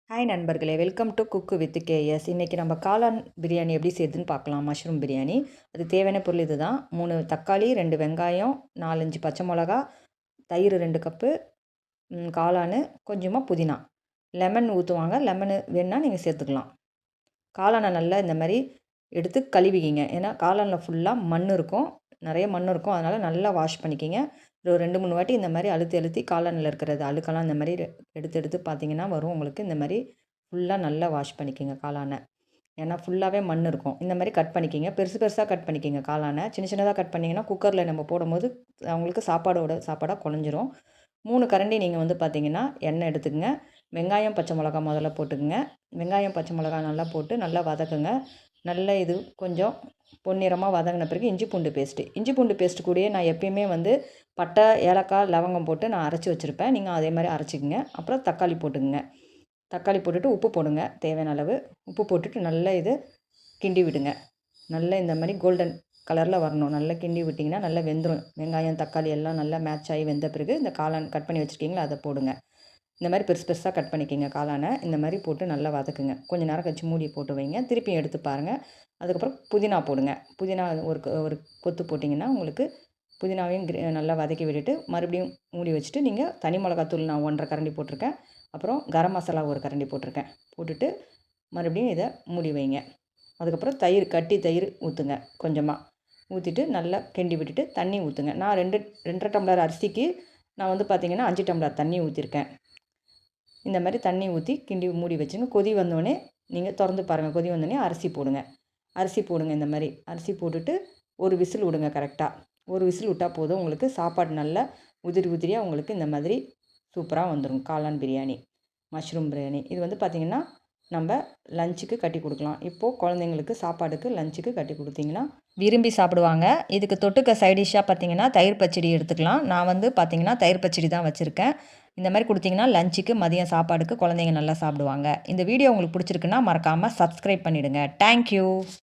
Hi நண்பர்களே, welcome to cook with KS. இன்றைக்கி நம்ம காளான் பிரியாணி எப்படி செய்யுதுன்னு பார்க்கலாம். மஷ்ரூம் பிரியாணி. அது தேவையான பொருள் இது தான். 3 தக்காளி, 2 வெங்காயம், 4-5 பச்சை மிளகா, தயிர் 2 கப்பு, காளான், கொஞ்சமாக புதினா. லெமன் ஊற்றுவாங்க. லெமனு வேணுன்னா நீங்கள் சேர்த்துக்கலாம். காளானை நல்லா இந்த மாதிரி எடுத்து கழுவிக்கிங்க. ஏன்னா காளானில் ஃபுல்லாக மண் இருக்கும், நிறைய மண் இருக்கும். அதனால் நல்லா வாஷ் பண்ணிக்கிங்க. ஒரு 2-3 வாட்டி இந்த மாதிரி அழுத்தி காளானில் இருக்கிறது அழுக்கெல்லாம் இந்த மாதிரி எடுத்து பார்த்தீங்கன்னா வரும் உங்களுக்கு. இந்த மாதிரி ஃபுல்லாக நல்லா வாஷ் பண்ணிக்கிங்க காளானை. ஏன்னா ஃபுல்லாகவே மண் இருக்கும். இந்த மாதிரி கட் பண்ணிக்கிங்க. பெருசு பெருசாக கட் பண்ணிக்கிங்க காளானை. சின்னதாக கட் பண்ணிங்கன்னா குக்கரில் நம்ம போடும்போது அவங்களுக்கு சாப்பாடாக குழஞ்சிரும். 3 கரண்டி நீங்கள் வந்து பார்த்தீங்கன்னா எண்ணெய் எடுத்துக்கங்க. வெங்காயம் பச்சை மிளகா முதல்ல போட்டுக்குங்க. வெங்காயம் பச்சை மிளகா நல்லா போட்டு நல்லா வதக்குங்க. நல்லா இது கொஞ்சம் பொன்னிறமாக வதங்கின பிறகு இஞ்சி பூண்டு பேஸ்ட்டு கூடயே நான் எப்பயுமே வந்து பட்டை, ஏலக்காய், லவங்கம் போட்டு நான் அரைச்சி வச்சுருப்பேன். நீங்கள் அதே மாதிரி அரைச்சிக்கங்க. அப்புறம் தக்காளி போட்டுக்குங்க. தக்காளி போட்டுட்டு உப்பு போடுங்க, தேவையான அளவு. உப்பு போட்டுட்டு நல்லா இது கிண்டி விடுங்க. நல்லா இந்த மாதிரி கோல்டன் கலரில் வரணும். நல்லா கிண்டி விட்டிங்கன்னா நல்லா வெந்துடும். வெங்காயம் தக்காளி எல்லாம் நல்லா மேட்ச் ஆகி வெந்த பிறகு இந்த காளான் கட் பண்ணி வச்சுருக்கீங்களா அதை போடுங்க. இந்த மாதிரி பெருசு பெருசாக கட் பண்ணிக்கிங்க காளானை. இந்த மாதிரி போட்டு நல்லா வதக்குங்க. கொஞ்சம் நேரம் கழிச்சு மூடி போட்டு வைங்க. திருப்பி எடுத்து பாருங்கள். அதுக்கப்புறம் புதினா போடுங்க. புதினா ஒரு கொத்து போட்டிங்கன்னா உங்களுக்கு புதினாவையும் நல்லா வதக்கி விட்டுட்டு மறுபடியும் மூடி வச்சுட்டு நீங்கள் தனி மிளகாத்தூள் நான் 1½ கரண்டி போட்டிருக்கேன். அப்புறம் கரம் மசாலா 1 கரண்டி போட்டிருக்கேன். போட்டுட்டு மறுபடியும் இதை மூடி வைங்க. அதுக்கப்புறம் தயிர் ஊற்றுங்க. கொஞ்சமாக ஊற்றிட்டு நல்லா கிண்டி விட்டுட்டு தண்ணி ஊற்றுங்க. நான் 2 டம்ளர் அரிசிக்கு நான் வந்து பார்த்திங்கன்னா 5 டம்ளர் தண்ணி ஊற்றிருக்கேன். இந்த மாதிரி தண்ணி ஊற்றி கிண்டி மூடி வச்சுங்க. கொதி வந்தோடனே நீங்கள் திறந்து பாருங்கள். கொதி வந்தோடனே அரிசி போடுங்க. இந்த மாதிரி அரிசி போட்டுட்டு ஒரு விசில் விடுங்க. கரெக்டாக ஒரு விசில் விட்டால் போதும். உங்களுக்கு சாப்பாடு நல்லா உதிரியாக உங்களுக்கு இந்த மாதிரி சூப்பராக வந்துடும். காளான் பிரியாணி, மஷ்ரூம் பிரியாணி. இது வந்து பார்த்திங்கன்னா நம்ம லஞ்சுக்கு கட்டி கொடுக்கலாம். இப்போது குழந்தைங்களுக்கு சாப்பாடுக்கு லஞ்சுக்கு கட்டி கொடுத்தீங்கன்னா விரும்பி சாப்பிடுவாங்க. இதுக்கு தொட்டுக்க சைடிஷ்ஷாக பார்த்திங்கன்னா தயிர் பச்சடி எடுத்துக்கலாம். நான் வந்து பார்த்திங்கன்னா தயிர் பச்சடி தான் வச்சுருக்கேன். இந்த மாதிரி கொடுத்திங்கன்னா லஞ்சுக்கு மதியம் சாப்பாடுக்கு குழந்தைங்க நல்லா சாப்பிடுவாங்க. இந்த வீடியோ உங்களுக்கு பிடிச்சிருக்குன்னா மறக்காமல் சப்ஸ்கிரைப் பண்ணிவிடுங்க. தேங்க்யூ.